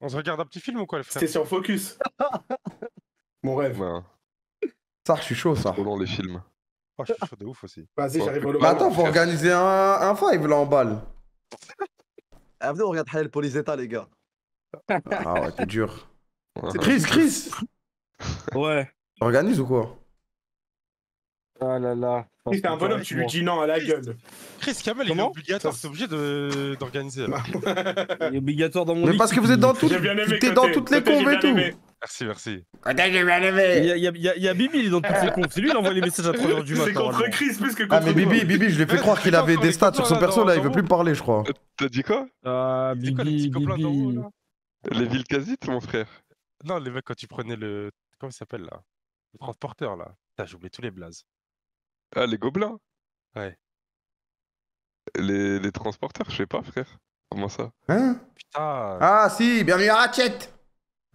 On se regarde un petit film ou quoi, les frères? C'était sur Focus. Mon rêve. Ouais, Ça, je suis chaud, ça. trop long les films. Oh, je suis chaud de ouf aussi. Vas-y, j'arrive au Mais local. attends, faut organiser un five là en balle. Ah, venez, on regarde Halal pour les états, les gars. Ah ouais, t'es dur. Ouais. Chris, Ouais. organise ou quoi? Ah là là. Si t'es un bonhomme, tu lui dis non à la gueule. Chris, Kamel, il est Comment obligatoire, c'est obligé d'organiser. Il est obligatoire dans mon Mais parce que vous êtes dans toutes, J'ai bien aimé. t'es dans toutes les Côté, j'ai conves et bien tout. aimé. Merci, merci. Il y a Bibi, il est dans toutes les confs. C'est lui, il envoie les messages à 3h du matin. C'est contre normalement. Chris plus que contre Ah mais nous. Bibi, je lui ai fait Ouais, croire c'est qu'il quoi avait encore des les stats sur son copains, là, perso là, il dans veut plus me parler je crois. T'as dit quoi? Ah, C'est quoi les Bibi, petits copains d'en haut, Bibi. là? Les villes casites, mon frère. Non, les mecs, quand tu prenais le. Comment il s'appelle là? Le transporteur là. Putain, j'ai oublié tous les blazes. Ah, les gobelins? Ouais. Les transporteurs, je sais pas, frère. Comment ça? Hein? Putain. Ah si, bienvenue à Ratchet.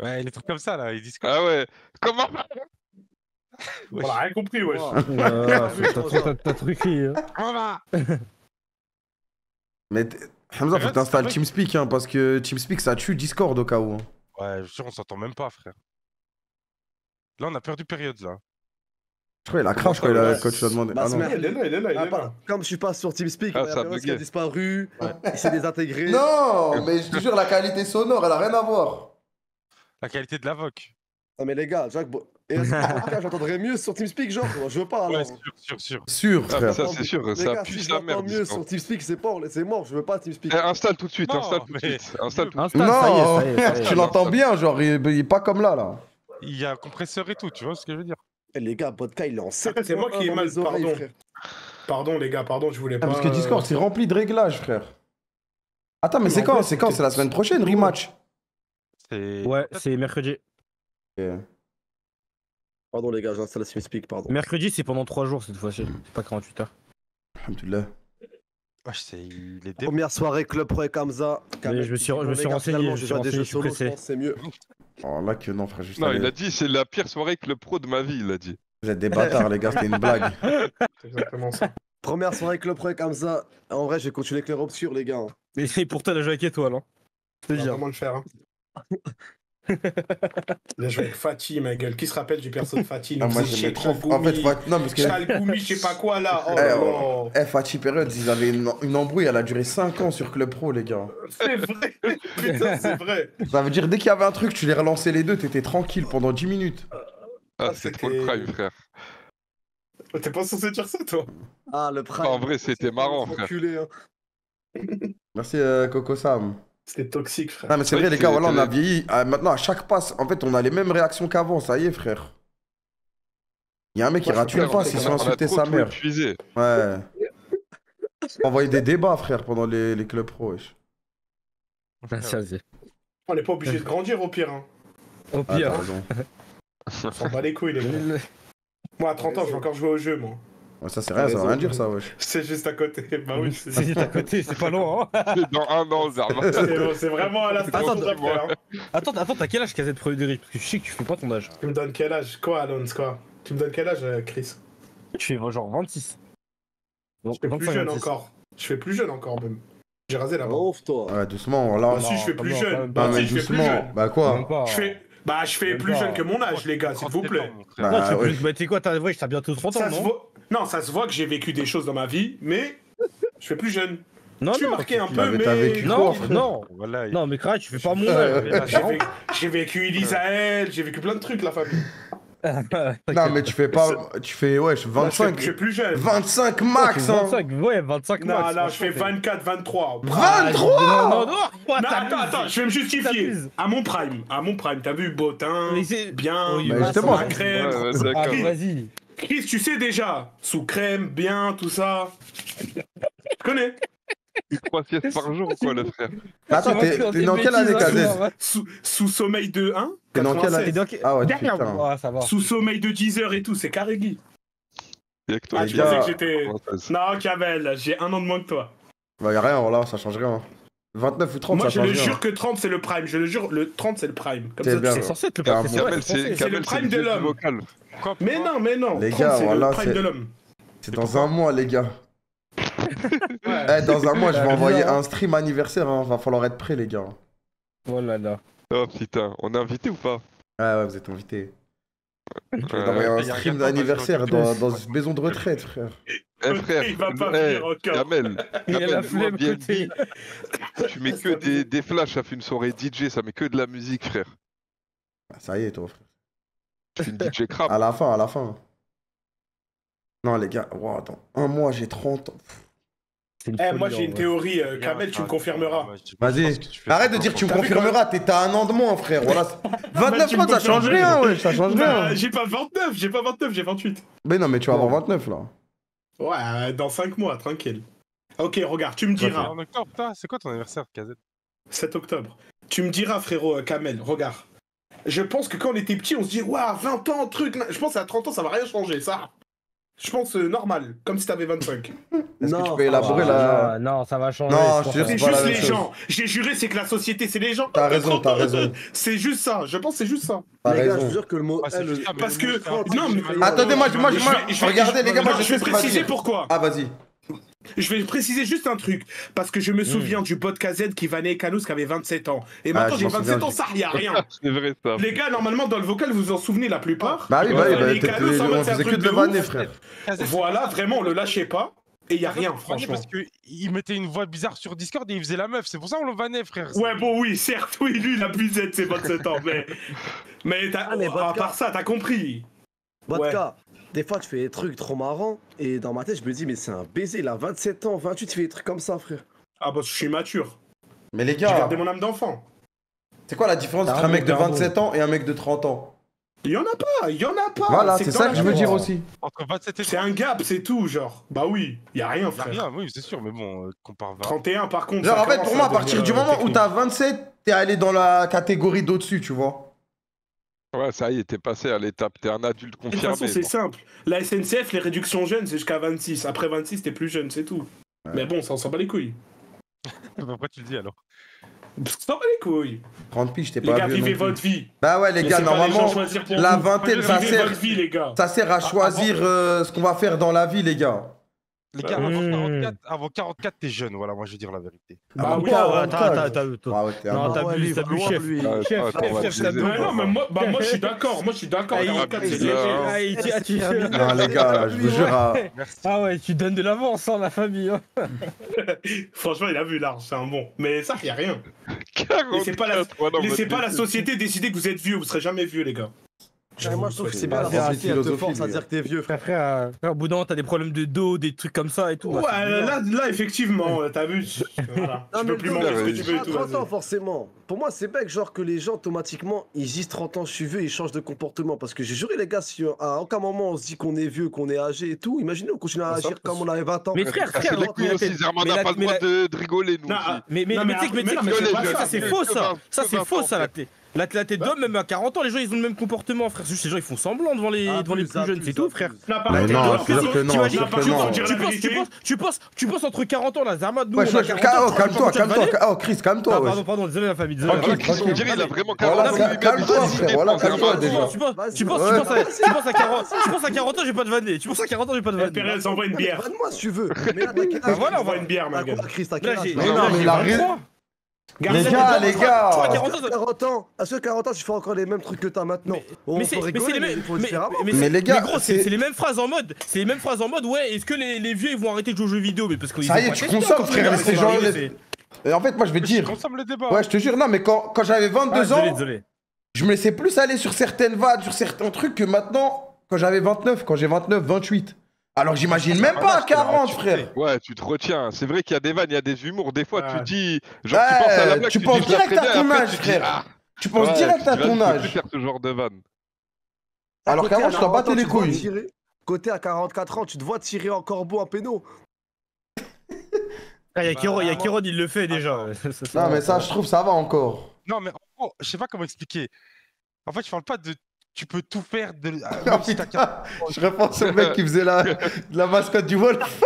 Ouais, les trucs comme ça là, ils disent quoi? Ah ouais. Comment? On a rien compris, wesh. T'as truqué. Hein. Comment va? Mais Hamza, faut que t'installes c'est TeamSpeak hein, parce que TeamSpeak ça tue Discord au cas où. Hein. Ouais, je suis sûr, on s'entend même pas, frère. Là, on a perdu période là. Je crois qu'il a crash quand tu l'as demandé. Bah, Ah non. Il est là, il est là, il Ah, est pardon. là. Comme je suis pas sur TeamSpeak, Ah, il y ça a a personne qui bugué. a disparu, il s'est désintégré. Non, mais je te jure la qualité sonore elle a rien à voir. La qualité de la voc. Non mais les gars, Jacques, et est-ce que j'entendrais mieux sur TeamSpeak, genre je veux pas alors. Ouais, sûr. Sûr Ah, mais frère. ça, c'est sûr, Les ça gars, pue si la j'entends merde. mieux Discord. sur TeamSpeak, c'est mort, je veux pas TeamSpeak. Eh, installe tout de suite, Non, installe tout de mais- suite. Installe tout de suite. Insta, Non, ça y est, ça y est. tu l'entends bien, genre il est pas comme là. Il y a un compresseur et tout, tu vois ce que je veux dire? Eh, les gars, Vodka il est en 7. C'est moi qui ai mal, pardon. Pardon les gars, pardon, je voulais pas. Parce que Discord c'est rempli de réglages frère. Attends mais Non, c'est en quand? vrai, C'est quand? c'était- C'est la semaine prochaine, rematch. C'est. Ouais, c'est mercredi. Ok. Pardon les gars, j'installe TeamSpeak, pardon. Mercredi, c'est pendant 3 jours cette fois-ci. C'est pas 48 heures. Alhamdoulilah. Wesh, il est dé... Première soirée Club Pro et Kamza. Mais je me suis renseigné, J'ai joué à des je jeux suis solo, je pressé. pense que c'est mieux. Oh là que non frère, juste Non, allez. il a dit c'est la pire soirée que le pro de ma vie, il a dit. Vous êtes des bâtards les gars, c'était une blague. C'est exactement ça. Première soirée Club Pro et Kamza. En vrai, j'ai continué Clair Obscur, les gars. Mais pourtant, elle a joué avec étoile. Hein. Je te On va dis. vraiment le faire. Hein. Il a joué avec Fatih, ma gueule. Qui se rappelle du perso de Fatih? Ah, moi j'aimais trop. En fait, non parce que Chalgoumi, je sais pas quoi là. Oh Eh, là oh. là. Fatih Période, ils avaient une embrouille, elle a duré 5 ans sur Club Pro, les gars. C'est vrai. Putain, c'est vrai. Ça veut dire, dès qu'il y avait un truc, tu les relançais les deux, t'étais tranquille pendant 10 minutes. Ah, Ah, c'est trop le c'était- prime, frère. T'es pas censé dire ça, toi? Ah, le prime. En vrai, c'était marrant, frère. Enculé, hein. Merci Coco Sam. C'était toxique, frère. Ah, mais c'est Ouais, vrai, les gars, c'est- voilà, on a vieilli. Ah, maintenant, à chaque passe, en fait, on a les mêmes réactions qu'avant, ça y est, frère. Il y a un mec qui Moi, je rate suis une clair, passe, il se fait On a insulter trop sa tout mère. épuisé. Ouais. On envoyait des débats, frère, pendant les clubs pro, wesh. Ça, c'est. On n'est pas obligé de grandir au pire. Hein. Au Ah, pire. t'as raison. On s'en bat les couilles, les gars. Moi, à 30 ans, je vais encore jouer au jeu, moi. Ouais, ça, c'est rien, ça veut rien dire, ça, wesh. C'est juste à côté. Bah oui, c'est C'est à côté, c'est pas loin. Hein. C'est dans un an, Zerma. c'est vraiment à la station Attends, d'après. Hein. Attends, t'as quel âge KZ Premier Degré? Parce que je sais que tu fais pas ton âge. Tu me donnes quel âge? Quoi, Alonso, quoi? Tu me donnes quel âge, Chris? Tu fais genre 26. Je fais plus jeune encore. Je fais plus jeune encore, même. J'ai rasé la bas Ouf, toi. Ouais, doucement, voilà. Bah si, je fais plus non, jeune. quand même Bah Ah, pas. mais si, je fais plus doucement. jeune. Bah, quoi? Même pas. Je fais Même plus pas. jeune que mon âge, les gars, s'il vous plaît. Bah, Non, tu fais ouais. plus. Bah, tu sais quoi, t'as bientôt 30 ans, Ça se non? voit... Non, ça se voit que j'ai vécu des choses dans ma vie, mais je fais plus jeune. Non, Je suis non. marqué un Bah, peu, mais mais... t'as vécu quoi, Non, frère non. Voilà, Non, mais Kra, tu fais pas mon âge. J'ai vécu Elisaël, j'ai vécu plein de trucs, la famille. Non, mais tu fais pas. Tu fais, wesh, Là, je 25. suis plus jeune. 25 max, hein! 25, ouais, 25 Non, max. là, je fais 24, 23. 23! Non, Non, attends, je vais me justifier. À mon prime, t'as vu, Botin, Mais c'est- bien, Oui, Bah, bah, justement. la crème. Ouais, Ah, d'accord. vas-y. Chris, tu sais déjà, sous crème, bien, tout ça. Je connais. 3 siestes par jour, quoi, le frère. Attends, t'es dans quelle année, KZ? Sous sommeil de 1, T'es dans quelle année? 96. Ah ouais, Derrière putain. moi. Ah, ça va. Sous sommeil de 10 heures et tout, c'est carré Guy. Y'a que toi, Ah, Les tu gars- pensais que j'étais... française. Non, Kamel, j'ai un an de moins que toi. Bah, y'a rien, voilà, ça change rien. 29 ou 30, Moi, ça je le change rien. jure que 30, c'est le prime. Je le jure, le 30, c'est le prime. Comme C'est ça, bien. tu C'est sais. censé être le Car prime. bon. Kamel, c'est C'est le prime de vieux l'homme. vocal. Pourquoi, Mais non, Les 30, gars, c'est voilà, le prime c'est- de l'homme. C'est dans un mois, les gars. Ouais. Eh, dans un mois, je vais Bizarre, envoyer hein. un stream anniversaire, hein. Va falloir être prêt, les gars. Oh là là. Oh putain, on est invité ou pas? Ouais, vous êtes invité. Je vais Ouais. envoyer un Il y a stream rien d'anniversaire dans le dans une maison de retraite, frère. Eh frère, Il va pas venir encore. Kamel, Il a la Kamel, flemme nous, côté. tu mets que des flashs, ça fait une soirée DJ, ça met que de la musique, frère. Ah, ça y est, toi, frère. Tu fais une DJ crap. À la fin, à la fin. Non, les gars, wow, attends. Un mois, j'ai 30 ans. Moi j'ai une théorie, Kamel, tu me confirmeras. Vas-y. Arrête de dire que tu me T'as vu confirmeras, t'as un an de moins, frère. Voilà. 29 tu me ans, ça change confirmes. rien, ouais, ça change Bah, rien. j'ai pas 29, j'ai 28. Mais non, mais tu vas avoir 29 là. Ouais, dans 5 mois, tranquille. Ok, regarde, tu me diras. En octobre, putain, c'est quoi ton anniversaire, KZ? 7 octobre. Tu me diras, frérot Kamel, regarde. Je pense que quand on était petit, on se dit, waouh, 20 ans, truc. Je pense à 30 ans, ça va rien changer, ça. Je pense normal, comme si t'avais 25. Est-ce que Non, tu peux élaborer là? Non, ça va changer. Non, c'est je te pour jure, C'est c'est pas la juste même les chose. gens. J'ai juré, c'est que la société, c'est les gens. T'as raison, t'as raison. C'est juste ça. Je pense que c'est juste ça. T'as Les gars, je raison. vous jure que le mot. Ah, c'est le- juste ça, mais Parce le que- mot, non, mais- Attendez, regardez, les gars, moi Non, je je sais vais ce qu'on va préciser dire. pourquoi. Ah, vas-y. Je vais préciser juste un truc. Parce que je me souviens du podcast Z qui vannait Kanous qui avait 27 ans. Et maintenant, je j'ai m'en 27 souviens, ans, ça, y a rien. C'est vrai ça. Les gars, normalement, dans le vocal, vous vous en souvenez la plupart. Bah oui, bah oui, Les Kanous, en mode, on c'est un faisait que truc de de vanner, ouf. frère. Voilà, vraiment, on le lâchait pas. Et y a rien, franchement. Parce qu'il mettait une voix bizarre sur Discord et il faisait la meuf, c'est pour ça qu'on le vannait, frère. Ouais, bon, oui, certes, oui, lui, il a plus Z, c'est 27 ans, mais. Mais, mais à Vodka. part ça, t'as compris. Vodka, des fois tu fais des trucs trop marrants et dans ma tête je me dis mais c'est un baiser, il a 27 ans, 28, il fait des trucs comme ça frère. Ah, bah, je suis mature. Mais les J'ai gars, gardé mon âme d'enfant. c'est quoi la différence entre un mec de 27 ans et un mec de 30 ans? Il y en a pas, il y en a pas. Voilà, c'est dans ça la que je veux tête. dire aussi. Entre 27 et C'est un gap, c'est tout, genre. Bah oui, y a rien, y a frère. rien, oui, c'est sûr, mais bon, compare 20. 31, par contre. Genre, ça en fait, commence pour moi, à à partir du devenir, moment où technique. t'as 27, t'es allé dans la catégorie d'au-dessus, tu vois. Ouais, ça y est, t'es passé à l'étape, t'es un adulte De toute confirmé. façon, c'est genre. simple. La SNCF, les réductions jeunes, c'est jusqu'à 26. Après 26, t'es plus jeune, c'est tout. Mais bon, ça, on s'en bat les couilles. Pourquoi tu le dis alors? On s'en bat les couilles. 30 piges, t'es Les pas gars, vieux non vivez plus. votre vie. Bah ouais, les gars, Laissez pas les gens normalement, choisir pour la vous. vingtaine, ça Vivez sert, votre vie, les gars. ça sert à choisir ce qu'on va faire dans la vie, les gars. Les gars, avant 44, t'es jeune, voilà, moi je vais dire la vérité. Bah Ah, oui, bon, Attends. Ah ouais, t'es un Non, bon. t'abuses, chef. lui. Chef, Attends, on va chef, te t'as baiser. Ouais, non, mais moi, je suis d'accord. Moi, je suis d'accord. Ah, 44, c'est il- léger. Ah, Non, les gars, je vous jure. Merci. Ah ouais, tu donnes de l'avance en la famille. Hein. Franchement, il a vu large, c'est un bon. Mais ça, y a rien. 44, Laissez pas la- ouais, non, Laissez mais pas la t'es- société décider que vous êtes vieux. Vous serez jamais vieux, les gars. Moi je trouve que c'est Bah, bien c'est la une société, elle te philosophie, force à lui. dire que t'es vieux frère. Frère, au bout d'un moment, t'as des problèmes de dos, des trucs comme ça et tout. Ouais, bah, c'est bien. là, effectivement, t'as vu. Voilà. Tu peux plus manger ce que tu veux et tout. 30 ans vas-y. forcément. Pour moi c'est bête genre que les gens automatiquement ils disent 30 ans je suis vieux et ils changent de comportement. Parce que j'ai juré les gars, si à aucun moment on se dit qu'on est vieux, qu'on est âgé et tout, imaginez on continue à Ça, agir comme on avait 20 ans. Mais frère, Ah, c'est les couilles aussi, Zerman n'a pas le droit de rigoler, nous Non, aussi. Mais Non, mais tu sais que après, mais mais c'est c'est pas pas ça, ça, c'est mais faux que ça. 20, Ça que c'est 20 faux ans, ça, la tête d'homme, même à 40 ans, les gens ils ont le même comportement, frère. C'est juste les gens ils font semblant devant les plus jeunes, c'est tout, frère. Non, par Mais contre, non, t'as je te jure que non, t'imagines, je te jure par que contre, non. faut dire la vérité. Tu penses entre 40 ans là, Zerman, nous Ouais, on a 40 ans. calme-toi, calme-toi. Oh, Chris, calme-toi. Ah, ouais. pardon, désolé la famille, désolé. Tranquille, Chris, on tranquille. dirait il a vraiment Voilà, 40 ans. calme-toi, frère, voilà, calme-toi, déjà. Tu penses Ouais. à 40 ans, j'ai pas de vanne. Tu penses à 40 ans, j'ai pas de vanne. Pérez envoie une bière. Donne-moi si tu veux. Mais là, t'as quel Bah âge voilà, Envoie une bière, ma T'as gueule. quoi, Chris, t'as quel Là, âge j'ai Mais non, mais il a rien. 23. Les gars, les gars. 40 ans, 40 ans, est-ce que 40 ans tu fais encore les mêmes trucs que t'as maintenant? On mais peut c'est rigoler, les mais mêmes. il faut différemment. Mais les gars, gros, c'est- c'est les mêmes phrases en mode. C'est les mêmes phrases en mode. Ouais, est-ce que les vieux ils vont arrêter de jouer aux jeux vidéo? Mais parce que Ça y est, tu consommes, frère, laissez les gens. Et en fait, moi, je vais te Je dire. consomme le débat. Ouais, je te jure, non, mais quand j'avais 22 ans, Désolé. je me laissais plus aller sur certaines vannes, sur certains trucs que maintenant, quand j'avais 29, quand j'ai 29, 28. Alors j'imagine même pas à 40, frère. Ouais, tu te retiens. C'est vrai qu'il y a des vannes, il y a des humours. Des fois, Ouais. tu dis. Genre, tu penses à la blague, tu dis, penses je la direct ferai à bien, ton après, âge, tu dis, frère. ah, Tu penses ouais, direct à tu dis, ton là, je peux plus âge. faire ce genre de vanne. Alors Côté qu'avant, à je t'en 40 battais ans, les tu te vois couilles. tirer. Côté à 44 ans, tu te vois tirer en corbeau en péno. Il y a Kéron, il le fait déjà. Non, mais ça, je trouve, ça va encore. Non, mais en gros, je sais pas comment expliquer. En fait, je parle pas de. Tu peux tout faire de. Oh, Même si t'as putain, je repense au mec qui faisait la mascotte du Wolf.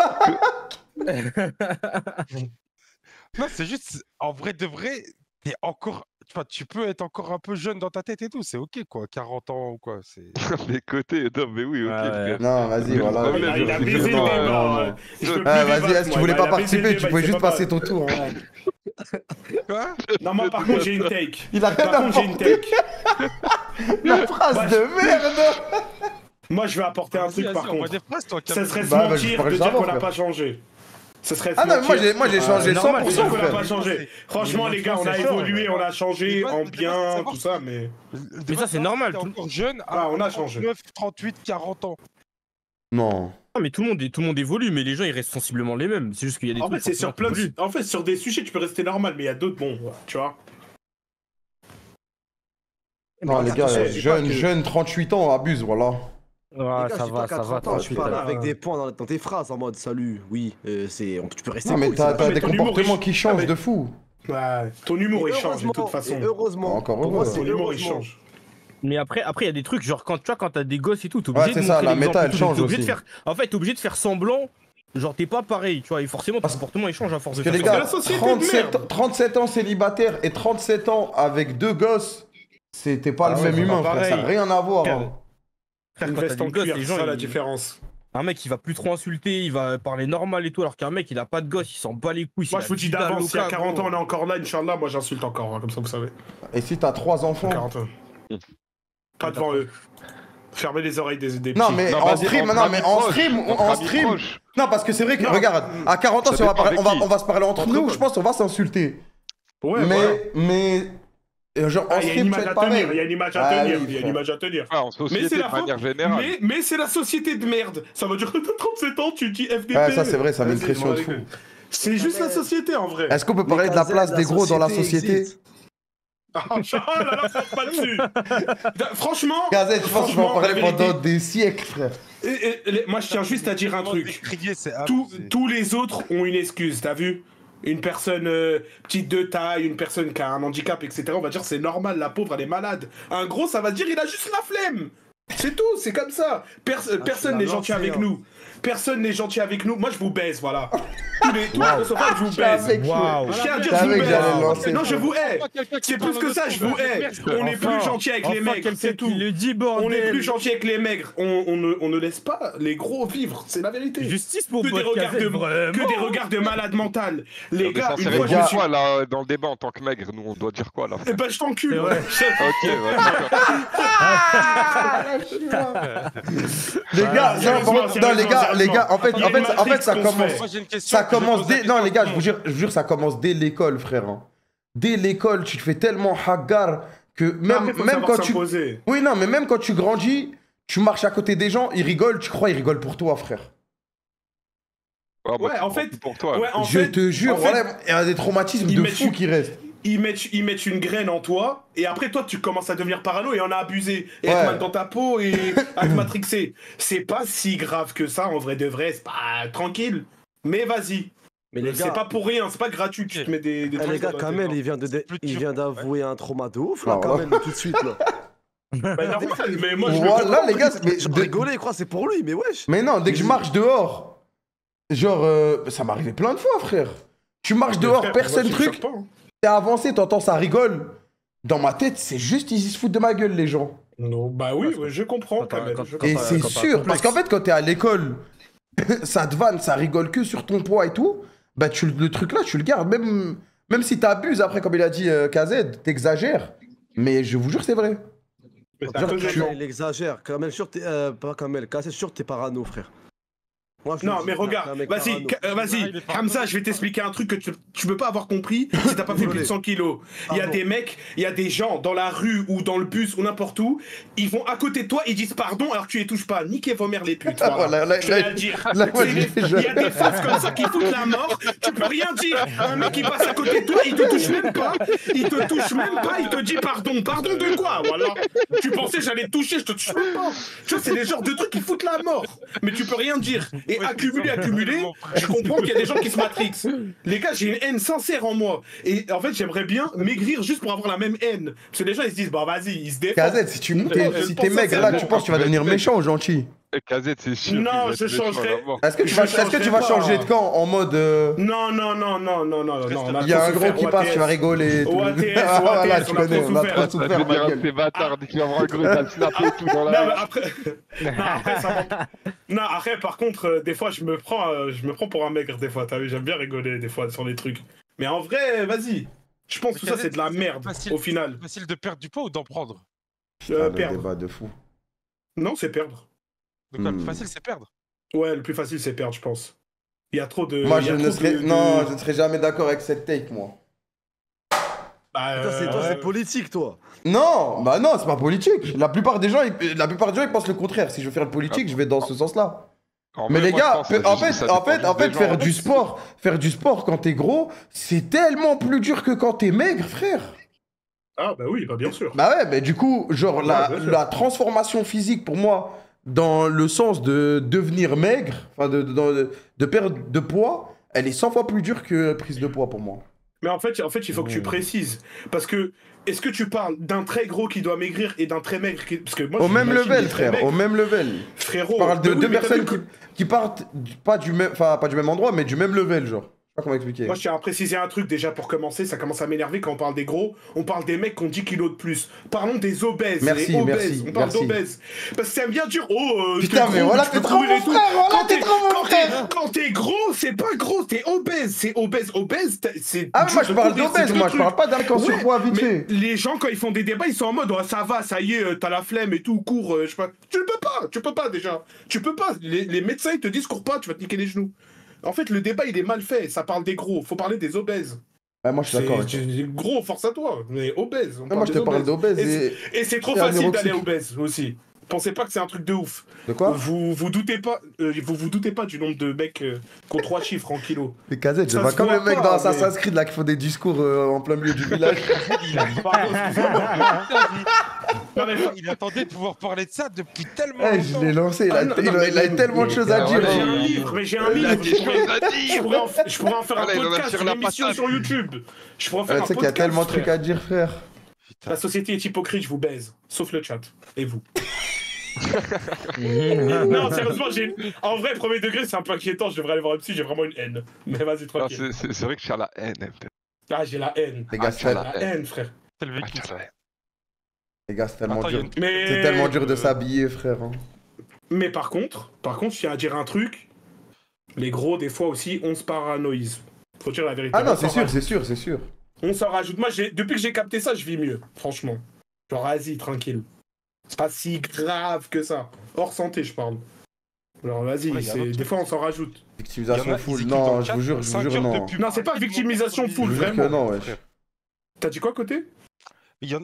Non, c'est juste. En vrai de vrai, t'es encore. Enfin, tu peux être encore un peu jeune dans ta tête et tout. C'est ok, quoi. 40 ans ou quoi. C'est. Les côtés, non, mais oui, ok, Ouais, ouais. frère. Non, vas-y, Mais voilà. le problème, Il a c'est baisé le vraiment, débat. non, Je peux plus Ah, vas-y, débattre, si tu moi. voulais Il pas a baisé le participer, tu débat, pouvais il juste sait pas. passer ton tour. hein. Quoi? Non, moi, par contre, j'ai une take. Il a rien Par contre, j'ai une apporté. take. La phrase Bah, de merde. Moi, je vais apporter un truc, Vas-y, par envoie contre. des phrases, toi, Ça Kamel. serait se Bah, je mentir pourrais de le dire savoir, qu'on n'a frère. pas changé. Ce serait se Ah non, mentir. moi j'ai changé normal, 100%, C'est sûr qu'on n'a frère. pas changé. Franchement, les gars, on a c'est fort, évolué, on a changé en bien, tout ça, mais. Mais ça, c'est normal, T'es tout- encore jeune, Ah, on a changé. 39, 38, 40 ans. Non. Ah, mais tout le monde évolue, mais les gens ils restent sensiblement les mêmes. C'est juste qu'il y a des En trucs fait, c'est sur forcément plein qui de... évoluent. En fait, sur des sujets, tu peux rester normal, mais il y a d'autres, bon, tu vois. Non, les gars, attention, je dis pas que- jeune 38 ans, abuse, voilà. Les Ouais, gars, ça je dis va, pas qu'à ça va, 30 ans, tu 38 parles ans. avec des points dans tes phrases en mode salut, oui, tu peux rester Non, mais cool, t'as c'est des ton humour, comportements il- qui changent mais- de fou. Ouais, ton humour, il change de heureusement, toute façon. et heureusement. Encore Pour moi, heureux. c'est Ton humour, il heureusement. change. Mais après, il y a des trucs, genre quand tu vois, quand t'as des gosses et tout, t'es Ouais, obligé c'est de ça, montrer la l'exemple méta, et elle tout, change t'es obligé de aussi. faire... En fait, t'es obligé de faire semblant, genre t'es pas pareil, tu vois, et forcément ton Parce- comportement il change à force de Parce que faire les ça. gars, la société de merde. 37 ans célibataire et 37 ans avec 2 gosses, c'était pas Ah le ouais, même c'est humain, pas frère. Ça n'a pareil. rien à voir. hein. Frère, Une quand t'as veste des en gosses, cuir, les c'est gens, ça la ils- différence. un mec il va plus trop insulter, il va parler normal et tout, alors qu'un mec il a pas de gosse, il s'en bat les couilles. Moi, il je a vous dis 10 dalles d'avance, au si à cas, 40 ans, gros. on est encore là, Inch'Allah, moi, j'insulte encore, hein, comme ça, vous savez. Et si t'as 3 enfants 40 ans. Pas devant eux. Fermez les oreilles des Non, petits. mais Non, en vas-y, stream, entre non, mais amis en proches, stream, entre en amis stream. proches. Non, parce que c'est vrai que, Non. regarde, à 40 ans, Ça si on va, dépend avec qui. on va se parler entre Entre nous, potes. je pense qu'on va s'insulter. Ouais, voilà. Genre, en Ah, il y a une stream, tu image vas à être pareil. tenir, il y a une image à Ah tenir, oui, il y a une frère. image à tenir. Ah, en société, c'est la de manière générale. Mais c'est la société de merde. Ça veut dire que t'as 37 ans, tu dis FDP. Ouais, ça c'est vrai, ça met une Vas-y, pression de je fou. m'en régale. C'est juste la société en vrai. Est-ce qu'on peut parler de la place des gros dans la société? Oh là là, fonce pas dessus. Franchement, Gazette, je pense qu'on va en franchement, parler la vérité- pendant des siècles, frère. moi je tiens juste à dire un truc. Décrier, c'est Tous les autres ont une excuse, t'as vu? Une personne petite de taille, une personne qui a un handicap, etc. On va dire c'est normal, la pauvre elle est malade. Un gros, ça va dire il a juste la flemme. C'est tout, c'est comme ça. Personne n'est gentil avec nous. Personne n'est gentil avec nous. Moi je vous baise, voilà. Tous les recevoir, je vous baise. Waouh. Je tiens à dire, Je je vous savais que j'allais baise. le lancer. Non, je vous hais. C'est plus que ça, je vous hais. On est plus gentil avec les maigres, c'est tout. Le dit, bordel. On est plus gentil avec les maigres. On ne laisse pas les gros vivre, c'est la vérité. Justice pour Que des Bot regards Gazette, de vraiment. que des regards de malade mental. Les Mais gars, ça, une c'est fois je me suis... quoi là dans le débat en tant que maigre? Nous on doit dire quoi là? Eh ben je t'encule. C'est vrai. Ok, ouais, d'accord. Les gars, non, sérieusement, non, les gars, en fait, Il y a une ça matrice qu'on commence. fait. Moi, j'ai une question. Ça que je commence pose la dès. Non, les gars, je question. vous jure, ça commence dès l'école, frère. hein. Dès l'école, tu te fais tellement hagar que même quand tu. S'imposer. Oui, non, mais même quand tu grandis, tu marches à côté des gens, ils rigolent, tu crois, ils rigolent pour toi, frère. Ouais, en fait, pour toi. Ouais, en Je fait, te jure, en fait, voilà, il y a des traumatismes ils de mettent fou une- qui restent. ils mettent une graine en toi, et après toi tu commences à devenir parano et en a abusé, et Ouais. être mal dans ta peau et à te matrixer. C'est pas si grave que ça, en vrai de vrai, c'est pas tranquille. Mais vas-y. Mais les C'est gars, pas pour rien, c'est pas gratuit, tu te mets des eh, les gars, dans la Kamel, tête, il vient d'avouer un trauma de ouf, là, Ah, voilà. Kamel, tout de suite, là. hein. Bah, normal, mais moi je Voilà, le comprends. les gars, mais, Je rigolais, je crois, c'est pour lui, mais wesh. mais non, dès que je marche dehors, genre, ça m'arrivait plein de fois, frère. Tu marches dehors, Frère, personne moi, je truc, cherche pas, hein. t'es avancé, t'entends ça rigole. Dans ma tête, c'est juste, ils se foutent de ma gueule, les gens. Non, bah oui, ouais, je comprends Quand Kamel. t'as- je quand Et comprends. c'est quand t'as un sûr, complexe. parce qu'en fait, quand t'es à l'école, ça te vanne, ça rigole que sur ton poids et tout, bah le truc là, tu le gardes. Même si t'abuses après, comme il a dit KZ, t'exagères. Mais je vous jure, c'est vrai. Mais t'as Genre, raison. Kamel, il exagère. Kamel, sûr, pas Kamel, Kamel, sûr, t'es parano, frère. Moi, je Non, le dis, mais t'es un regarde, mec vas-y, parano. vas-y, Hamza, je vais t'expliquer un truc que tu peux pas avoir compris si t'as pas fait plus de 100 kilos. Il y a Pardon. des mecs, il y a des gens dans la rue ou dans le bus ou n'importe où, ils vont à côté de toi, ils disent pardon alors que tu les touches pas. Niquez vos mères les putes. Ah, Voilà. voilà, là, Je vais là, le dire. là, moi, C'est je des- dis, je- Il y a des faces comme ça qui foutent la mort, tu peux rien dire. Un mec qui passe à côté de toi, il te touche même pas, il te dit pardon. Pardon de quoi, voilà. Tu pensais j'allais te toucher, je te touche même pas. Tu vois, c'est des genres de trucs qui foutent la mort. Mais tu peux rien dire. Et accumuler, je comprends qu'il y a des gens qui se matrixent. Les gars, j'ai une haine sincère en moi. Et en fait, j'aimerais bien maigrir juste pour avoir la même haine. Parce que les gens, ils se disent, bah vas-y, ils se défendent. KZ, si Je t'es pense maigre ça, là, c'est tu bon. penses que tu vas devenir méchant ou gentil? KZ, c'est sûr. Non, qu'il va je être méchant à changerai. la mort. Est-ce que tu Je vas changerai pas pas. changer de camp en mode. Non. Il y a un gros qui passe, tu vas rigoler. et tout. OATS, Ah, voilà, tu on a connais, trop on a souffert. trop Ça souffert, devient ma un de gueule. ces bâtards dès qu'il va voir un gros, il va le snapper et tout dans Non, mais la. après... après, ça va. Non, après, par contre, des fois, je me prends pour un maigre, des fois, t'as vu, j'aime bien rigoler, des fois, sur les trucs. Mais en vrai, vas-y. Je pense que tout ça, c'est de la merde, facile. au final. Facile de perdre du poids ou d'en prendre? Le Perdre. débat de fou. Non, c'est perdre. Donc le plus facile, c'est perdre. Ouais, le plus facile, c'est perdre, je pense. Il y a trop de... Moi, il y je a ne trop serais... de- Non, je ne serais jamais d'accord avec cette take, moi. Bah, Toi, c'est politique, toi. Non, bah non, c'est pas politique. La plupart des gens, ils pensent le contraire. Si je veux faire de politique, je vais dans ce sens-là. En Mais vrai, les moi, je gars, pense que en ça fait, dépend juste des gens. faire du sport quand t'es gros, c'est tellement plus dur que quand t'es maigre, frère. Ah, bah oui, bah bien sûr. Bah ouais, mais du coup, genre, Ouais, bien sûr. la transformation physique, pour moi, dans le sens de devenir maigre, enfin, de perdre de poids, elle est 100 fois plus dure que prise de poids pour moi. Mais en fait, il faut que tu précises. Parce que, est-ce que tu parles d'un très gros qui doit maigrir et d'un très maigre qui... Parce que moi, Au même j'imagine level, les très frère, maigres. au même level. Frérot. Je parle de bah oui, deux mais t'as personnes vu que- qui partent pas du même endroit, mais du même level, genre. Je sais pas comment expliquer. Moi, je tiens à préciser un truc déjà pour commencer. Ça commence à m'énerver quand on parle des gros. On parle des mecs qui ont 10 kilos de plus. Parlons des obèses. Merci, les obèses. merci, On parle merci. d'obèses. Parce que c'est bien dur. Putain, t'es mais gros, voilà, tu t'es peux trop courir mon et tout. frère, voilà, t'es trop mon frère. Quand t'es gros, c'est pas gros, t'es obèse. C'est obèse. Obèse, c'est. Ah, moi, dur je de parle courir, d'obèse, c'est moi, deux je parle trucs. pas d'un camp surpoids vite Mais fait. les gens, quand ils font des débats, ils sont en mode, oh, ça va, ça y est, t'as la flemme et tout, cours, je sais pas. Tu peux pas déjà. Tu peux pas. Les médecins, ils te disent, cours pas, tu vas te niquer les genoux. En fait, le débat, il est mal fait. Ça parle des gros. Faut parler des obèses. Ouais, moi, je suis d'accord avec toi. Gros, force à toi. Mais obèse. Moi, je te parle d'obèse Et c'est trop et facile anorexique. d'aller obèse aussi. Pensez pas que c'est un truc de ouf. De quoi? Vous doutez pas du nombre de mecs qui ont 3 chiffres en kilos. Les casettes, je Ça vois se comme voit les mecs pas, dans mais- Assassin's Creed là qui font des discours en plein milieu du village. Pardon, excusez-moi. Non, mais Il attendait de pouvoir parler de ça depuis tellement Eh, je l'ai longtemps. lancé, il Ah, non, non, a eu tellement de choses à dire. J'ai hein. un livre, mais j'ai un Il a livre. dit ce qu'on a dit. Je pourrais en faire un Allez, il en a podcast, tiré une la émission patate. sur YouTube. Je pourrais en faire Tu un sais qu'il y a podcast. tellement de trucs frère. à dire, frère. La société est hypocrite, je vous baise. Sauf le chat. Et vous. Non, sérieusement, en vrai, premier degré, c'est un peu inquiétant. Je devrais aller voir un psy, j'ai vraiment une haine. Mais vas-y, Ah, tranquille. c'est vrai que je suis à la haine. Ah, j'ai la haine. Les gars, Ah, c'est la La haine, frère. C'est le Ah, vécu. tu vois. les gars, c'est tellement Attends, il y a dur. une- Mais... C'est tellement dur de s'habiller, frère. hein. Mais par contre, je tiens à dire un truc. Les gros, des fois aussi, on se paranoïse. Faut dire la vérité. Ah non, On c'est s'en sûr, rajoute. c'est sûr, c'est sûr. On s'en rajoute. Moi, depuis que j'ai capté ça, je vis mieux, franchement. Genre, vas-y, tranquille. C'est pas si grave que ça. Hors santé, je parle. Alors, vas-y, Ouais, y a un autre des fois, on s'en rajoute. Il y en Victimisation a, full. ils écrivent dans Non, le je chat, vous jure, 5 heures non. de pub. Non, c'est pas Arrêtez de victimisation mentir Je full, vous sur jure les- que vraiment. non, wesh. T'as dit quoi, côté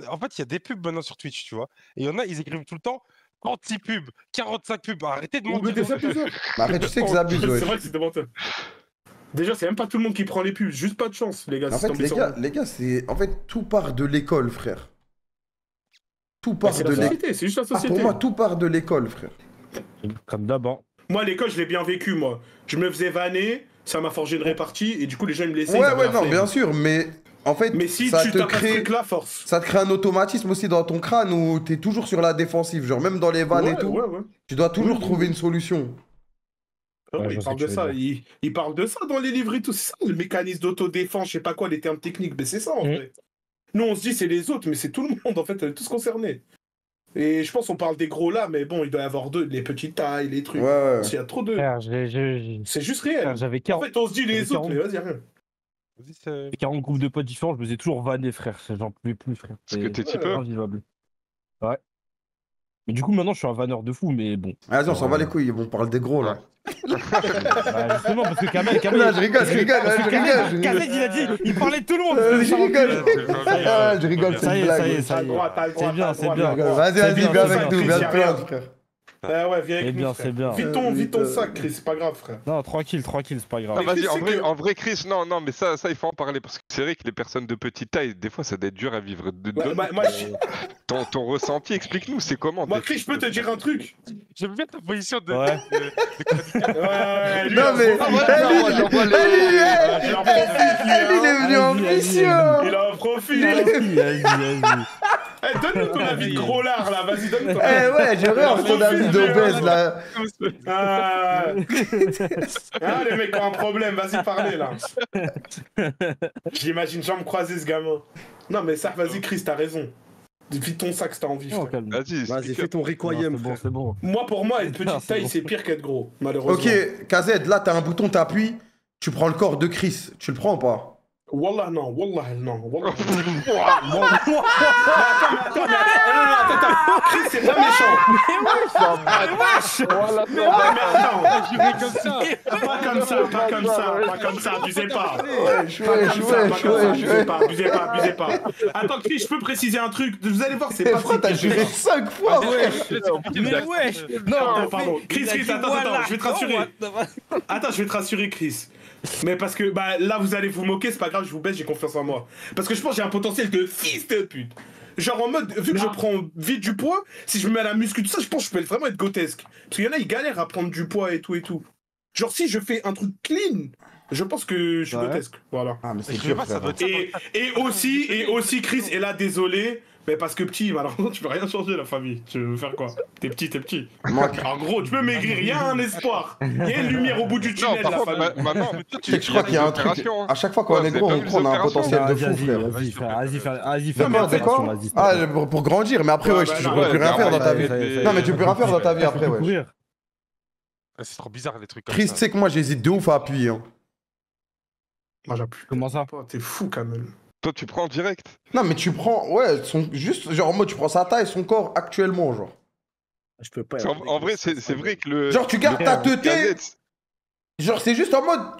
En fait, il y a des pubs maintenant sur Twitch, tu vois. Et il y en a, ils écrivent tout le temps 36 pubs, 45 pubs. Arrêtez de mentir. des épisodes. Mais après, tu sais qu'ils abusent, C'est wesh. vrai que c'est menteur. Déjà, c'est même pas tout le monde qui prend les pubs. Juste pas de chance, les gars. En si fait, tombez les sur gars, nous. les gars, c'est. En fait, tout part de l'école, frère. Tout Bah, part c'est de la l'école. société, c'est juste la Ah, société. pour moi, tout part de l'école, frère. Comme d'hab, hein. Moi, à l'école, je l'ai bien vécu, moi. Je me faisais vanner, ça m'a forgé une répartie, et du coup, les gens, ils me laissaient. ils Ouais, avaient ouais, la non, flemme. bien sûr, mais en fait, Mais si ça tu te tapes ce crée. truc-là, force. Ça te crée un automatisme aussi dans ton crâne où t'es toujours sur la défensive. Genre, même dans les vannes et tout, Ouais. tu dois toujours Oui, oui, trouver oui. une solution. Ah Ouais, ouais, je il sais parle que de tu veux ça, dire. il parle de ça dans les livres et tout, c'est ça, le mécanisme d'autodéfense, je sais pas quoi, les termes techniques, mais c'est ça en Mhm. vrai. Nous on se dit c'est les autres, mais c'est tout le monde en fait, on est tous concernés. Et je pense qu'on parle des gros là, mais bon, il doit y avoir les petites tailles, les Ouais, trucs. ouais. Il y a trop de... Frère, C'est juste réel. frère, j'avais En 40... fait, on se dit les j'avais autres, mais vas-y, rien. Vas-y, c'est- 40 groupes de potes différents, je me faisais toujours vanner, frère. J'en pouvais plus, frère. Parce que t'es C'est typeux. invivable. Ouais. Mais du coup, maintenant, je suis un vanneur de fou, mais bon. Vas-y, on s'en va les couilles, on parle des gros là. Bah, justement, parce que Kamel... Non, je rigole, je rigole, je rigole. Kamel, il a dit, il parlait de tout le monde. Je rigole. c'est- Ah, je rigole, c'est Ça y une est, ça y est, blague. ça y est. T'as le droit, C'est bien, t'as le c'est droit, bien. t'as le droit. Vas-y, C'est vas-y, bien, viens c'est avec bien. nous, viens Chris, te y a plaindre, frère. Ah ouais, viens avec C'est nous, bien, frère. c'est bien. Vis ton sac, Chris, c'est pas grave, frère. Non, tranquille, c'est pas grave. Ah, vas-y, Chris, en c'est vrai, que- en vrai, Chris, non, mais ça, il faut en parler parce que c'est vrai que les personnes de petite taille, des fois, ça doit être dur à vivre. Ouais, moi, Ton ressenti, explique-nous, c'est comment moi, d'être- Chris, je peux te dire un truc. J'aime bien ta position de. Ouais. Ouais, lui, Non, mais. Ah, voilà, Eh, moi, lui, j'envoie les- il en profite, lui, il hein. est venu en Vas-y, vas-y, mission. Il en profite. Vas-y. Eh, donne-nous ton avis de gros lard, là, vas-y, donne-nous ton Eh avis. ouais, j'ai rien ton avis d'obèse là. Ah, les mecs ont un problème, vas-y, parlez, là. J'imagine jambes croisées, ce gamin. Non, mais ça, vas-y, Chris, t'as raison. Vite ton sac si t'as envie, Non, frère. calme. Vas-y, Vas-y, explique. fais ton Non, requiem, c'est bon, frère. c'est bon. Moi, pour moi, être Non, petite c'est taille, bon. c'est pire qu'être gros, malheureusement. Ok, KZ, là t'as un bouton, t'appuies, tu prends le corps de Chris. Tu le prends ou pas? Wallah non, wallah non, wallah. Attends. Chris, c'est pas méchant. Juré comme ça. Pas comme ça, abusez pas. Abusez pas. Attends, Chris, je peux préciser un truc. Vous allez voir, c'est pas Frère, t'as juré 5 fois, frère. Mais wesh. Non, pardon. Chris, attends, je vais te rassurer. Attends, je vais te rassurer, Chris. Mais parce que bah là vous allez vous moquer, c'est pas grave, je vous baisse, j'ai confiance en moi. Parce que je pense que j'ai un potentiel de fils de pute. Genre en mode, vu que je prends vite du poids, si je me mets à la muscu, tout ça, je pense que je peux vraiment être grotesque. Parce qu'il y en a, ils galèrent à prendre du poids et tout. Genre si je fais un truc clean, je pense que je suis grotesque. Voilà. Ah, mais c'est Je sais dur, pas, ça frère. doit être Et aussi, Chris est là, désolé. Mais parce que petit, malheureusement, tu peux rien changer, la famille. Tu veux faire quoi? T'es petit. En gros, tu peux maigrir, il y a un espoir. Il y a une lumière au bout du Non, tunnel, par la contre, famille. maman, Tu sais que je crois qu'il y a un truc. À chaque fois qu'on est gros, on a un potentiel de fou, frère. Vas-y, Mais fais quoi, c'est quoi? Ah, pour grandir, mais après, ouais, tu peux plus rien faire dans ta vie. Non, mais tu peux plus rien faire dans ta vie après, ouais. C'est trop bizarre les trucs comme Chris, ça. tu sais que moi, j'hésite de ouf à appuyer. Hein. Moi, j'appuie. Comment ça? T'es fou, quand même. Toi, tu prends direct. Non, mais tu prends, ouais, juste, genre en mode, tu prends sa taille, son corps actuellement, genre. Je peux pas. En vrai, c'est vrai que le. Genre, tu gardes ta teuté. Gazette, Genre, c'est juste en mode,